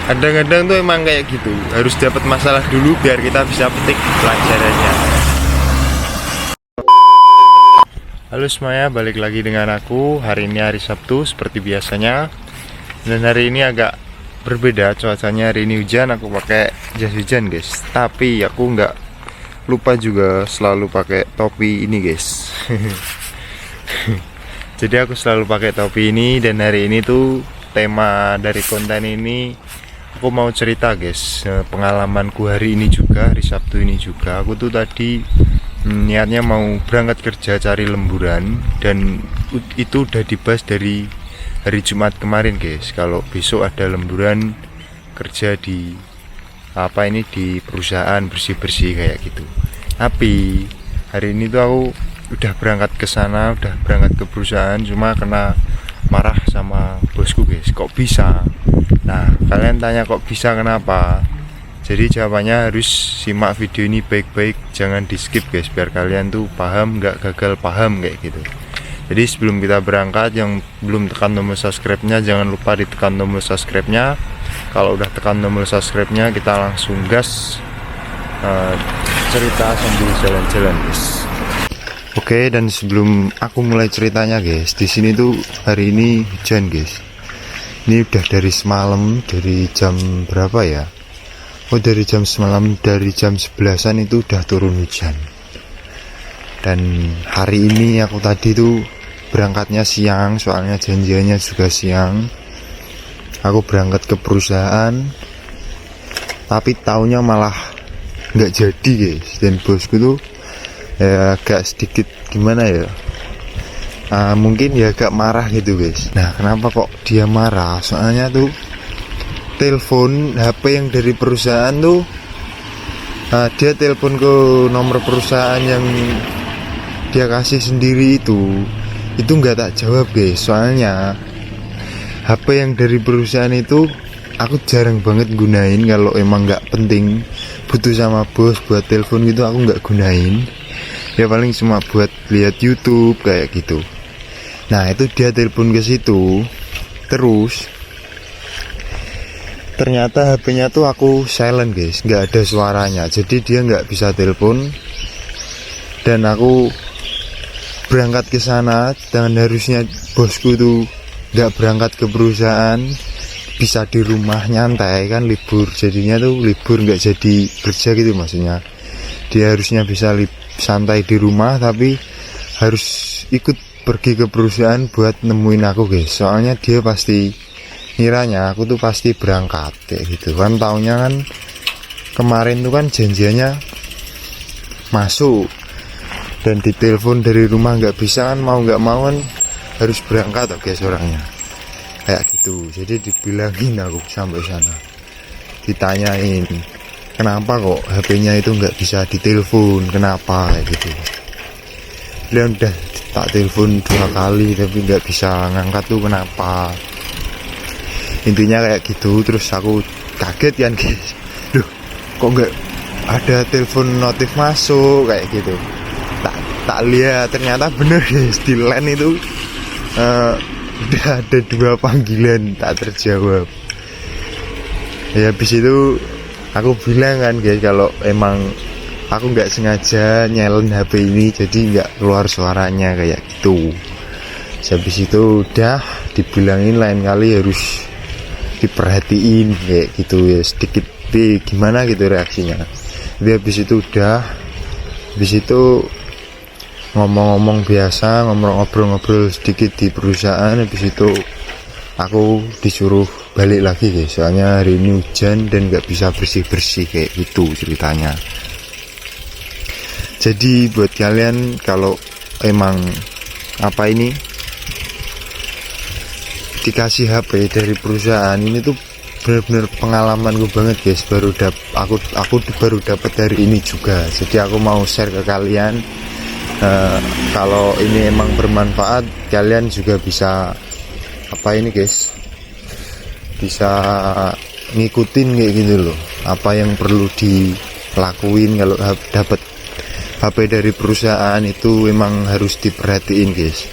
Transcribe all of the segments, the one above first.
Kadang-kadang tuh emang kayak gitu, harus dapat masalah dulu biar kita bisa petik pelajarannya. Halo semuanya, balik lagi dengan aku. Hari ini hari Sabtu seperti biasanya. Dan hari ini agak berbeda cuacanya. Hari ini hujan, aku pakai jas hujan guys. Tapi aku nggak lupa juga selalu pakai topi ini guys. Jadi aku selalu pakai topi ini. Dan hari ini tuh tema dari konten ini, aku mau cerita guys, pengalamanku hari ini juga, hari Sabtu ini juga. Aku tuh tadi niatnya mau berangkat kerja cari lemburan, dan itu udah dibahas dari hari Jumat kemarin guys, kalau besok ada lemburan kerja di di perusahaan bersih-bersih kayak gitu. Tapi hari ini tuh aku udah berangkat ke sana, udah berangkat ke perusahaan, cuma kena marah sama bosku guys. Kok bisa? Nah, kalian tanya kok bisa kenapa? Jadi jawabannya harus simak video ini baik-baik, jangan di skip guys, biar kalian tuh paham, nggak gagal paham kayak gitu. Jadi sebelum kita berangkat, yang belum tekan tombol subscribe-nya jangan lupa ditekan tombol subscribe-nya. Kalau udah tekan tombol subscribe-nya, kita langsung gas cerita sambil jalan-jalan guys. Oke, dan sebelum aku mulai ceritanya guys, di sini tuh hari ini hujan guys. Ini udah dari semalam, dari jam berapa ya? Oh, dari jam semalam, dari jam 11-an itu udah turun hujan. Dan hari ini aku tadi tuh berangkatnya siang, soalnya janjiannya juga siang. Aku berangkat ke perusahaan, tapi taunya malah nggak jadi guys. Dan bosku tuh agak sedikit gimana ya, mungkin ya agak marah gitu guys. Nah, kenapa kok dia marah? Soalnya tuh telepon HP yang dari perusahaan tuh, dia telepon ke nomor perusahaan yang dia kasih sendiri, itu nggak tak jawab guys. Soalnya HP yang dari perusahaan itu aku jarang banget gunain. Kalau emang nggak penting, butuh sama bos buat telepon gitu, aku nggak gunain. Ya paling cuma buat lihat YouTube kayak gitu. Nah, itu dia telepon ke situ, terus ternyata HP-nya tuh aku silent guys, nggak ada suaranya, jadi dia nggak bisa telepon. Dan aku berangkat ke sana, dan harusnya bosku tuh nggak berangkat ke perusahaan, bisa di rumah nyantai kan, libur. Jadinya tuh libur, nggak jadi kerja gitu maksudnya. Dia harusnya bisa santai di rumah, tapi harus ikut pergi ke perusahaan buat nemuin aku guys. Soalnya dia pasti ngiranya aku tuh pasti berangkat kayak gitu kan. Taunya kan kemarin tuh kan janjiannya masuk, dan ditelepon dari rumah nggak bisa kan, mau nggak mau kan harus berangkat guys orangnya kayak gitu. Jadi dibilangin aku sampai sana, ditanyain kenapa kok HP-nya itu nggak bisa ditelepon, kenapa kayak gitu. Dia udah tak telepon 2 kali tapi nggak bisa ngangkat tuh, kenapa? Intinya kayak gitu. Terus aku kaget kan guys, duh kok nggak ada telepon notif masuk kayak gitu. Tak lihat, ternyata bener guys, di line itu udah ada 2 panggilan tak terjawab. Ya habis itu aku bilang kan guys, kalau emang aku nggak sengaja nyelen HP ini, jadi nggak keluar suaranya kayak gitu. Habis itu udah dibilangin lain kali harus diperhatiin kayak gitu ya, sedikit gimana gitu reaksinya. Tapi habis itu udah, habis itu ngomong-ngomong biasa, ngobrol-ngobrol sedikit di perusahaan. Habis itu aku disuruh balik lagi guys, soalnya hari ini hujan dan nggak bisa bersih-bersih kayak gitu ceritanya. Jadi buat kalian kalau emang dikasih HP dari perusahaan ini tuh bener-bener pengalamanku banget guys. Aku baru dapat dari ini juga, jadi aku mau share ke kalian. Kalau ini emang bermanfaat, kalian juga bisa guys, bisa ngikutin kayak gitu loh, apa yang perlu dilakuin kalau dapat HP dari perusahaan. Itu emang harus diperhatiin guys.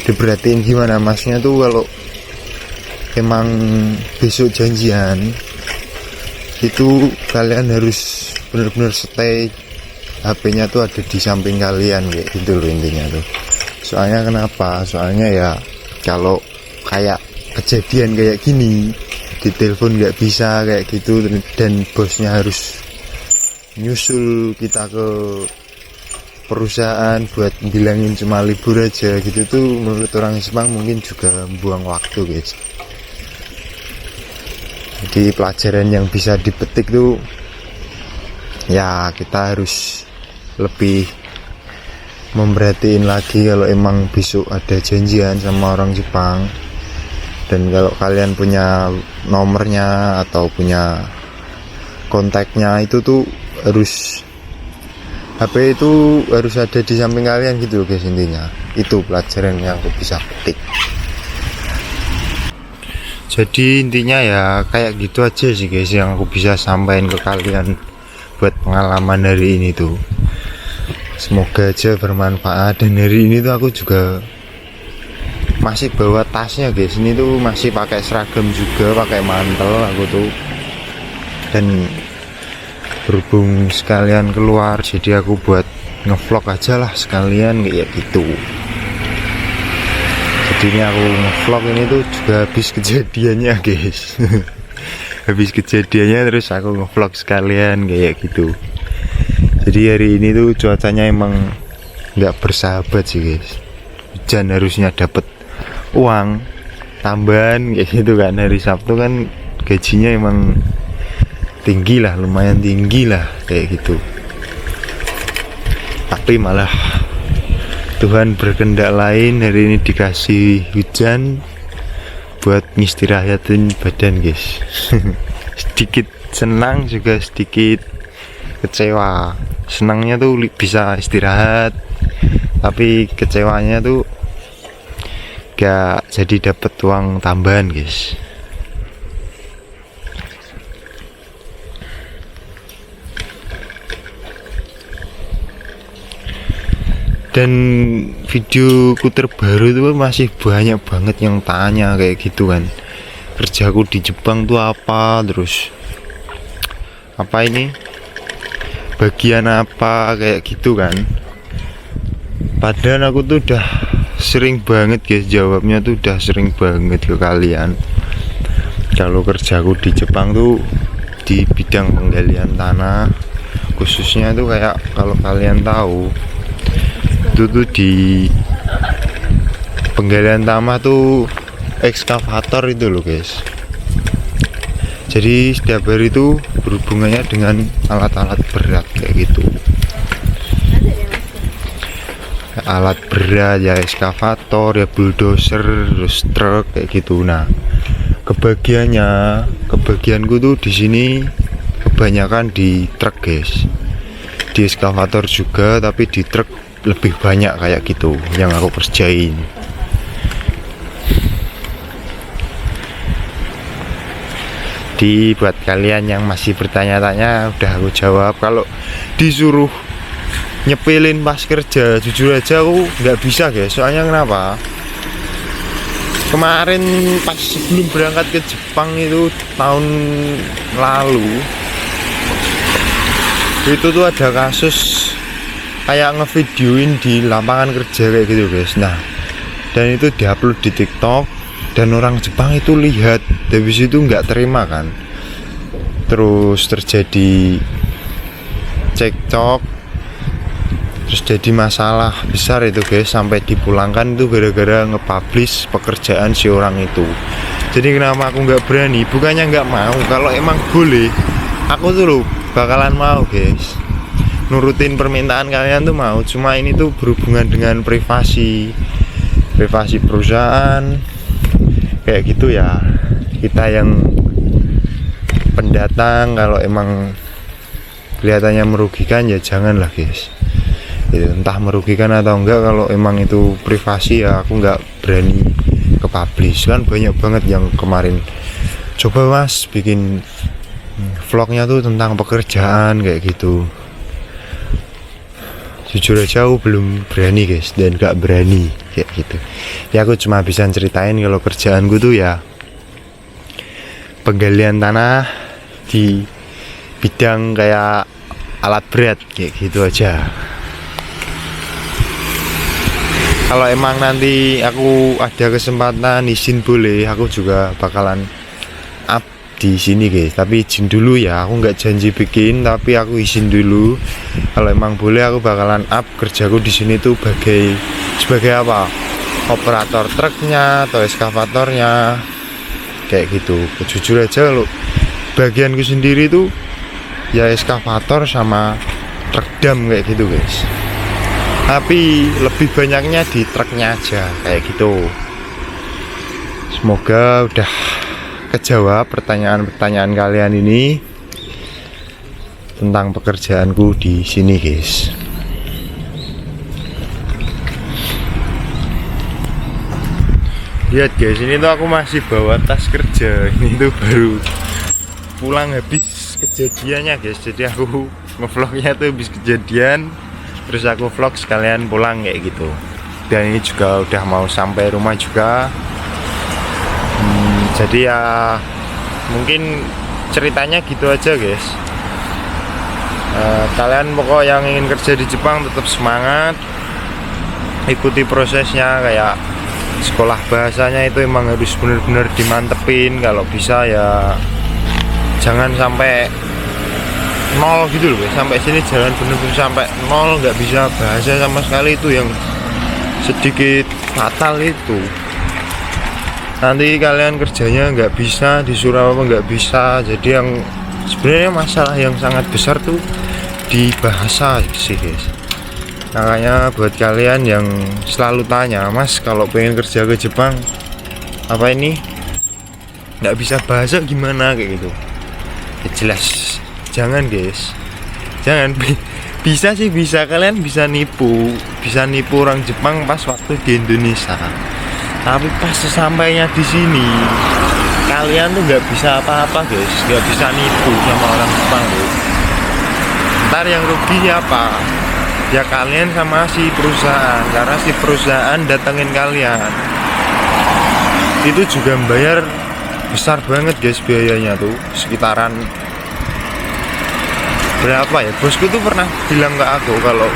Diperhatiin gimana maksudnya tuh, kalau emang besok janjian, itu kalian harus bener-bener stay, HP-nya tuh ada di samping kalian kayak gitu loh intinya tuh. Soalnya kenapa? Soalnya ya kalau kayak kejadian kayak gini, ditelepon nggak bisa kayak gitu, dan bosnya harus nyusul kita ke perusahaan buat bilangin cuma libur aja gitu tuh, menurut orang Jepang mungkin juga buang waktu guys. Jadi pelajaran yang bisa dipetik tuh ya kita harus lebih memperhatiin lagi kalau emang besok ada janjian sama orang Jepang. Dan kalau kalian punya nomornya atau punya kontaknya, itu tuh harus, HP itu harus ada di samping kalian gitu guys intinya. Itu pelajaran yang aku bisa petik. Jadi intinya ya kayak gitu aja sih guys yang aku bisa sampaikan ke kalian buat pengalaman hari ini tuh. Semoga aja bermanfaat. Dan hari ini tuh aku juga masih bawa tasnya guys. Ini tuh masih pakai seragam juga, pakai mantel aku tuh. Dan berhubung sekalian keluar, jadi aku buat ngevlog aja lah sekalian kayak gitu. Jadi ini aku ngevlog ini tuh juga habis kejadiannya guys. Habis kejadiannya terus aku ngevlog sekalian kayak gitu. Jadi hari ini tuh cuacanya emang nggak bersahabat sih guys. Hujan, harusnya dapat uang tambahan kayak gitu kan. Hari Sabtu kan gajinya emang tinggi lah, lumayan tinggi lah kayak gitu. Tapi malah Tuhan berkehendak lain, hari ini dikasih hujan buat ngistirahatin badan guys. Sedikit senang juga sedikit kecewa. Senangnya tuh bisa istirahat, tapi kecewanya tuh gak jadi dapet uang tambahan guys. Dan videoku terbaru itu masih banyak banget yang tanya kayak gitu kan, kerjaku di Jepang tuh apa, terus apa ini bagian apa kayak gitu kan. Padahal aku tuh udah sering banget guys jawabnya tuh, udah sering banget ke kalian kalau kerjaku di Jepang tuh di bidang penggalian tanah, khususnya tuh kayak kalau kalian tahu itu tuh di penggalian tanah tuh ekskavator itu loh guys. Jadi setiap hari itu berhubungannya dengan alat-alat berat kayak gitu. Alat berat ya, ekskavator ya, bulldozer, terus truk kayak gitu. Nah, kebagianku tuh di sini kebanyakan di truk guys. Di ekskavator juga, tapi di truk lebih banyak kayak gitu yang aku kerjain. Di buat kalian yang masih bertanya-tanya udah aku jawab. Kalau disuruh nyepilin pas kerja, jujur aja aku nggak bisa guys. Soalnya kenapa? Kemarin pas sebelum berangkat ke Jepang itu tahun lalu, itu tuh ada kasus kayak ngevideoin di lapangan kerja kayak gitu guys. Nah, dan itu diupload di TikTok dan orang Jepang itu lihat, habis itu nggak terima kan, terus terjadi cekcok, terus jadi masalah besar itu guys, sampai dipulangkan itu gara-gara nge-publish pekerjaan si orang itu. Jadi kenapa aku nggak berani? Bukannya nggak mau, kalau emang boleh aku tuh loh bakalan mau guys, nurutin permintaan kalian tuh mau. Cuma ini tuh berhubungan dengan privasi perusahaan kayak gitu ya. Kita yang pendatang kalau emang kelihatannya merugikan ya janganlah guys. Gitu, entah merugikan atau enggak, kalau emang itu privasi ya aku nggak berani ke publish. Kan banyak banget yang kemarin coba mas bikin vlognya tuh tentang pekerjaan kayak gitu. Jujur aja aku belum berani guys, dan gak berani kayak gitu. Ya aku cuma bisa ceritain kalau kerjaanku tuh ya penggalian tanah di bidang kayak alat berat kayak gitu aja. Kalau emang nanti aku ada kesempatan izin boleh, aku juga bakalan up di sini guys. Tapi izin dulu ya, aku nggak janji bikin, tapi aku izin dulu. Kalau emang boleh, aku bakalan up kerjaku di sini tuh sebagai apa? Operator truknya atau eskavatornya, kayak gitu. Jujur aja lo, bagianku sendiri tuh ya eskavator sama truk dam kayak gitu guys. Tapi lebih banyaknya di truknya aja kayak gitu. Semoga udah kejawab pertanyaan-pertanyaan kalian ini tentang pekerjaanku di sini guys. Lihat guys, ini tuh aku masih bawa tas kerja. Ini tuh baru pulang habis kejadiannya guys. Jadi aku ngevlognya tuh habis kejadian, terus aku vlog sekalian pulang kayak gitu. Dan ini juga udah mau sampai rumah juga. Jadi ya mungkin ceritanya gitu aja guys. Kalian pokok yang ingin kerja di Jepang tetap semangat, ikuti prosesnya. Kayak sekolah bahasanya itu emang harus bener-bener dimantepin. Kalau bisa ya jangan sampai nol gitu loh, sampai sini jangan bener-bener sampai nol, nggak bisa bahasa sama sekali. Itu yang sedikit fatal itu. Nanti kalian kerjanya nggak bisa, disuruh apa nggak bisa. Jadi yang sebenarnya masalah yang sangat besar tuh di bahasa sih guys. Makanya buat kalian yang selalu tanya, Mas kalau pengen kerja ke Jepang apa ini nggak bisa bahasa gimana kayak gitu, ya jelas jangan guys, jangan. Bisa sih, bisa, kalian bisa nipu orang Jepang pas waktu di Indonesia. Tapi pas sesampainya di sini kalian tuh nggak bisa apa-apa guys, nggak bisa nipu sama orang Jepang guys. Ntar yang rugi siapa? Ya kalian sama si perusahaan, karena si perusahaan datengin kalian itu juga bayar besar banget guys, biayanya tuh sekitaran berapa ya. Bosku tuh pernah bilang ke aku kalau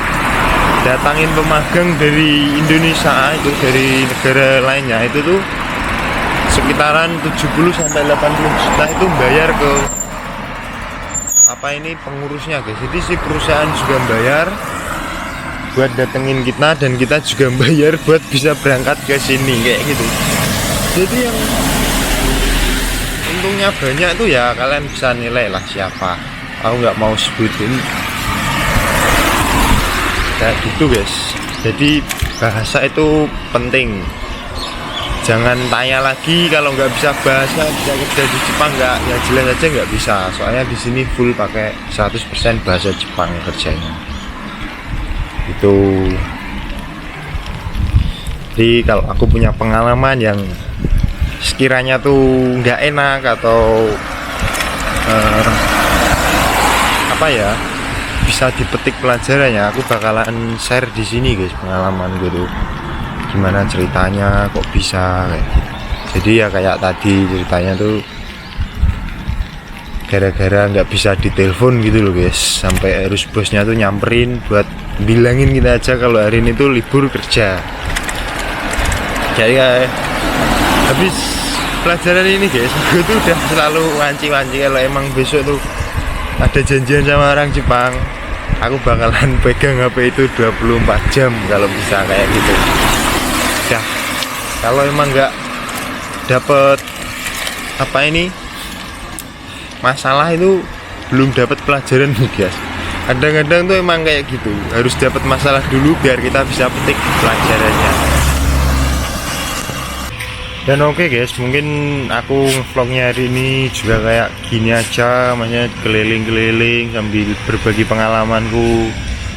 datangin pemagang dari Indonesia itu, dari negara lainnya itu tuh sekitaran 70 sampai 80 juta itu bayar ke apa ini pengurusnya guys. Jadi si perusahaan juga bayar buat datengin kita, dan kita juga bayar buat bisa berangkat ke sini kayak gitu. Jadi yang untungnya banyak tuh ya kalian bisa nilai lah siapa. Aku nggak mau sebutin kayak gitu guys. Jadi bahasa itu penting. Jangan tanya lagi kalau nggak bisa bahasa bisa kerja di Jepang, nggak, ya jelas aja nggak bisa. Soalnya di sini full pakai 100% bahasa Jepang kerjanya. Itu. Jadi kalau aku punya pengalaman yang sekiranya tuh nggak enak atau apa ya, bisa dipetik pelajarannya, aku bakalan share di sini guys pengalaman gitu, gimana ceritanya kok bisa kayak gitu. Jadi ya kayak tadi ceritanya tuh gara-gara nggak bisa ditelepon gitu loh guys, sampai harus bosnya tuh nyamperin buat bilangin kita aja kalau hari ini tuh libur kerja. Jadi ya habis pelajaran ini guys, aku tuh udah selalu wanci-wanci kalau emang besok tuh ada janjian sama orang Jepang, aku bakalan pegang HP itu 24 jam kalau bisa kayak gitu. Ya, kalau emang nggak dapet apa ini masalah itu belum dapat pelajaran guys. Kadang-kadang tuh emang kayak gitu, harus dapat masalah dulu biar kita bisa petik pelajarannya. Dan oke guys, mungkin aku vlognya hari ini juga kayak gini aja, maksudnya keliling-keliling sambil berbagi pengalamanku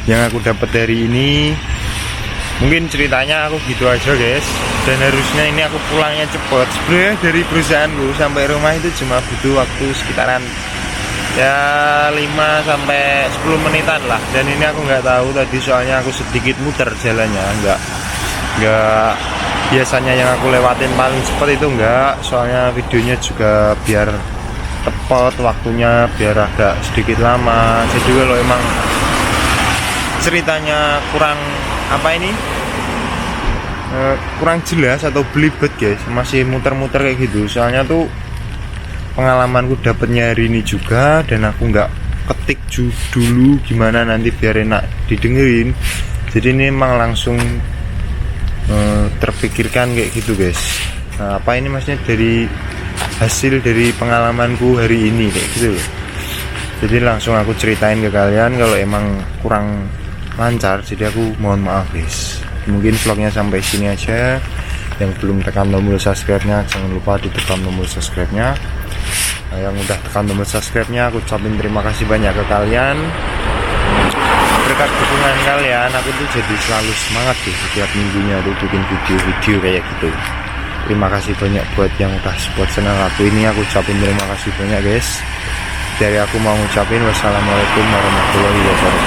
yang aku dapat dari ini. Mungkin ceritanya aku gitu aja guys. Dan harusnya ini aku pulangnya cepet. Sebenarnya dari perusahaanku sampai rumah itu cuma butuh waktu sekitaran ya 5 sampai 10 menitan lah. Dan ini aku nggak tahu tadi soalnya aku sedikit muter jalannya, nggak biasanya yang aku lewatin paling cepet itu enggak, soalnya videonya juga biar tepat waktunya, biar agak sedikit lama. Jadi kalau emang ceritanya kurang kurang jelas atau belibet guys, masih muter-muter kayak gitu, soalnya tuh pengalamanku dapetnya hari ini juga, dan aku nggak ketik dulu gimana nanti biar enak didengerin. Jadi ini emang langsung terpikirkan kayak gitu guys. Nah, apa ini maksudnya dari hasil dari pengalamanku hari ini kayak gitu loh. Jadi langsung aku ceritain ke kalian kalau emang kurang lancar, jadi aku mohon maaf guys. Mungkin vlognya sampai sini aja. Yang belum tekan tombol subscribe-nya jangan lupa ditekan tombol subscribe-nya. Nah, yang udah tekan tombol subscribe-nya aku ucapin terima kasih banyak ke kalian. Berkat dukungan kalian aku tuh jadi selalu semangat sih setiap minggunya tuh bikin video-video kayak gitu. Terima kasih banyak buat yang udah support channel aku ini, aku ucapin terima kasih banyak guys. Dari aku mau ngucapin wassalamualaikum warahmatullahi wabarakatuh.